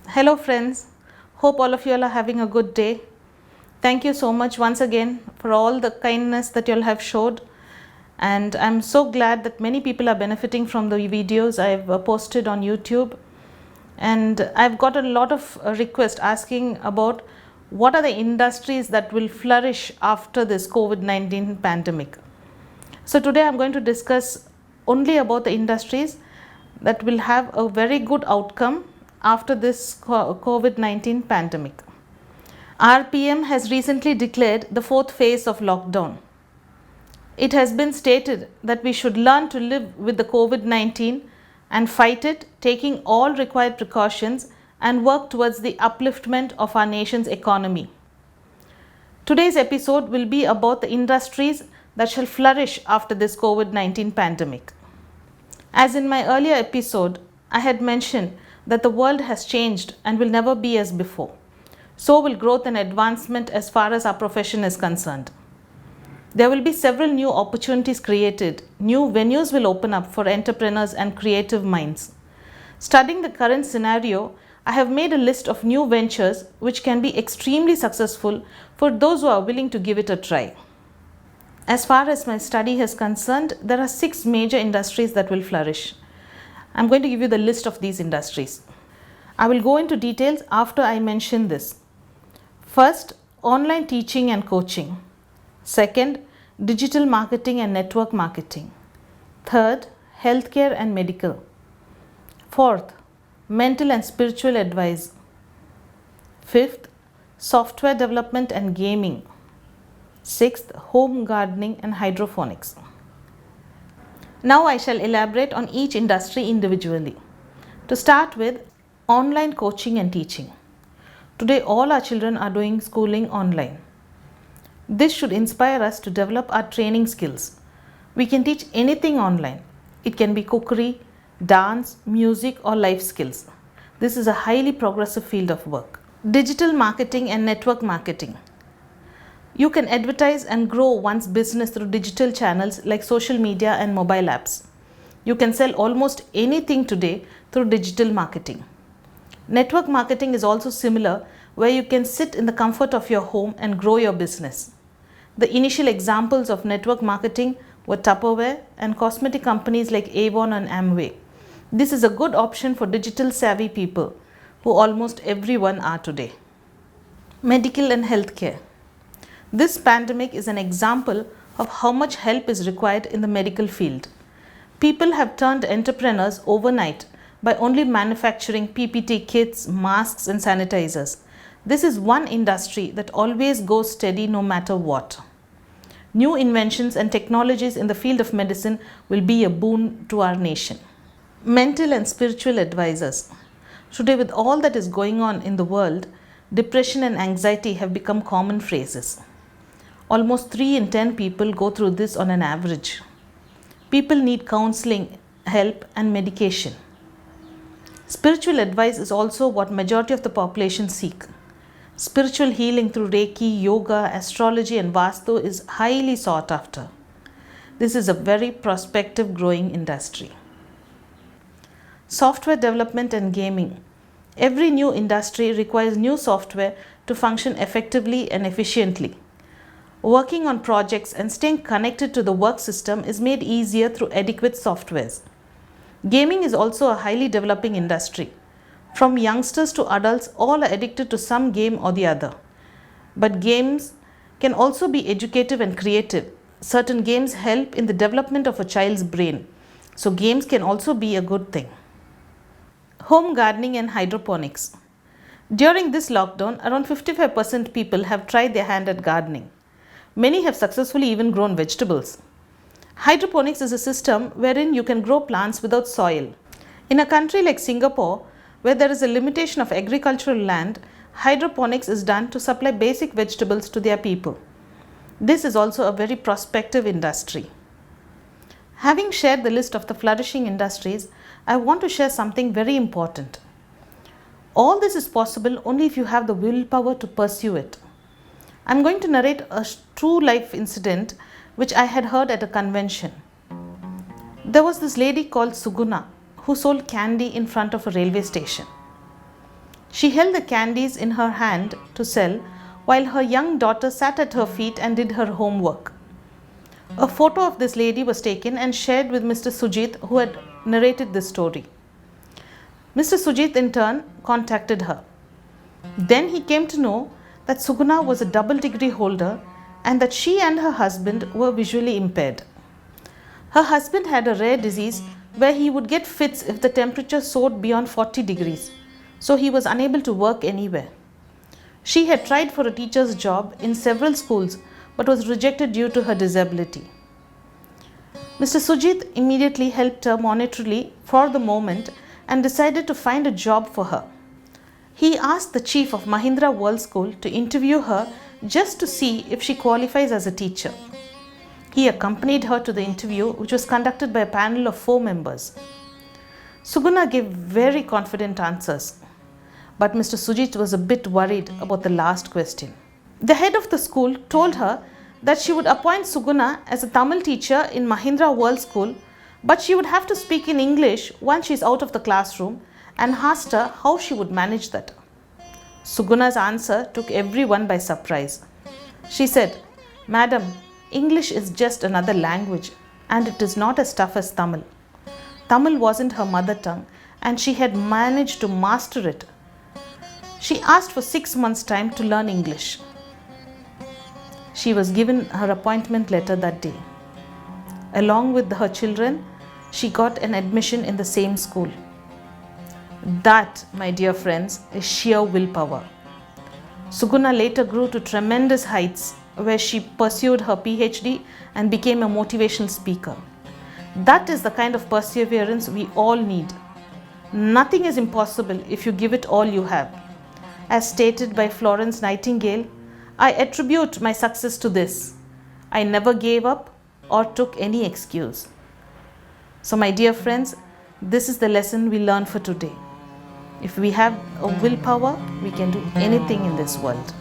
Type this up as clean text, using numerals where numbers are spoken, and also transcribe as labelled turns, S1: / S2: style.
S1: Hello friends, hope all of you all are having a good day. Thank you so much once again for all the kindness that you all have showed, and I'm so glad that many people are benefiting from the videos I've posted on YouTube. And I've got a lot of requests asking about what are the industries that will flourish after this COVID-19 pandemic. So today I'm going to discuss only about the industries that will have a very good outcome after this COVID-19 pandemic. RPM has recently declared the fourth phase of lockdown. It has been stated that we should learn to live with the COVID-19 and fight it, taking all required precautions and work towards the upliftment of our nation's economy. Today's episode will be about the industries that shall flourish after this COVID-19 pandemic. As in my earlier episode, I had mentioned that the world has changed and will never be as before. So will growth and advancement as far as our profession is concerned. There will be several new opportunities created, new venues will open up for entrepreneurs and creative minds. Studying the current scenario, I have made a list of new ventures which can be extremely successful for those who are willing to give it a try. As far as my study is concerned, there are 6 major industries that will flourish. I'm going to give you the list of these industries. I will go into details after I mention this. First, online teaching and coaching. Second, digital marketing and network marketing. Third, healthcare and medical. Fourth, mental and spiritual advice. Fifth, software development and gaming. Sixth, home gardening and hydroponics. Now I shall elaborate on each industry individually. To start with, online coaching and teaching. Today all our children are doing schooling online. This should inspire us to develop our training skills. We can teach anything online. It can be cookery, dance, music or life skills. This is a highly progressive field of work. Digital marketing and network marketing. You can advertise and grow one's business through digital channels like social media and mobile apps. You can sell almost anything today through digital marketing. Network marketing is also similar, where you can sit in the comfort of your home and grow your business. The initial examples of network marketing were Tupperware and cosmetic companies like Avon and Amway. This is a good option for digital savvy people, who almost everyone are today. Medical and healthcare. This pandemic is an example of how much help is required in the medical field. People have turned entrepreneurs overnight by only manufacturing PPT kits, masks and sanitizers. This is one industry that always goes steady no matter what. New inventions and technologies in the field of medicine will be a boon to our nation. Mental and spiritual advisors. Today, with all that is going on in the world, depression and anxiety have become common phrases. Almost 3 in 10 people go through this on an average. People need counseling, help and medication. Spiritual advice is also what majority of the population seek. Spiritual healing through Reiki, yoga, astrology and Vastu is highly sought after. This is a very prospective growing industry. Software development and gaming. Every new industry requires new software to function effectively and efficiently. Working on projects and staying connected to the work system is made easier through adequate softwares. Gaming is also a highly developing industry. From youngsters to adults, all are addicted to some game or the other. But games can also be educative and creative. Certain games help in the development of a child's brain. So games can also be a good thing. Home gardening and hydroponics. During this lockdown, around 55% people have tried their hand at gardening. Many have successfully even grown vegetables. Hydroponics is a system wherein you can grow plants without soil. In a country like Singapore, where there is a limitation of agricultural land, hydroponics is done to supply basic vegetables to their people. This is also a very prospective industry. Having shared the list of the flourishing industries, I want to share something very important. All this is possible only if you have the willpower to pursue it. I'm going to narrate a true life incident which I had heard at a convention. There was this lady called Suguna who sold candy in front of a railway station. She held the candies in her hand to sell while her young daughter sat at her feet and did her homework. A photo of this lady was taken and shared with Mr. Sujit, who had narrated this story. Mr. Sujit in turn contacted her. Then he came to know that Suguna was a double degree holder and that she and her husband were visually impaired. Her husband had a rare disease where he would get fits if the temperature soared beyond 40 degrees, so he was unable to work anywhere. She had tried for a teacher's job in several schools but was rejected due to her disability. Mr. Sujit immediately helped her monetarily for the moment and decided to find a job for her. He asked the chief of Mahindra World School to interview her just to see if she qualifies as a teacher. He accompanied her to the interview, which was conducted by a panel of 4 members. Suguna gave very confident answers, but Mr. Sujit was a bit worried about the last question. The head of the school told her that she would appoint Suguna as a Tamil teacher in Mahindra World School, but she would have to speak in English once she is out of the classroom, and asked her how she would manage that. Suguna's answer took everyone by surprise. She said, "Madam, English is just another language and it is not as tough as Tamil. Tamil wasn't her mother tongue and she had managed to master it. She asked for 6 months' time to learn English." She was given her appointment letter that day. Along with her children, she got an admission in the same school. That, my dear friends, is sheer willpower. Suguna later grew to tremendous heights where she pursued her PhD and became a motivational speaker. That is the kind of perseverance we all need. Nothing is impossible if you give it all you have. As stated by Florence Nightingale, I attribute my success to this: I never gave up or took any excuse. So my dear friends, this is the lesson we learn for today. If we have a willpower, we can do anything in this world.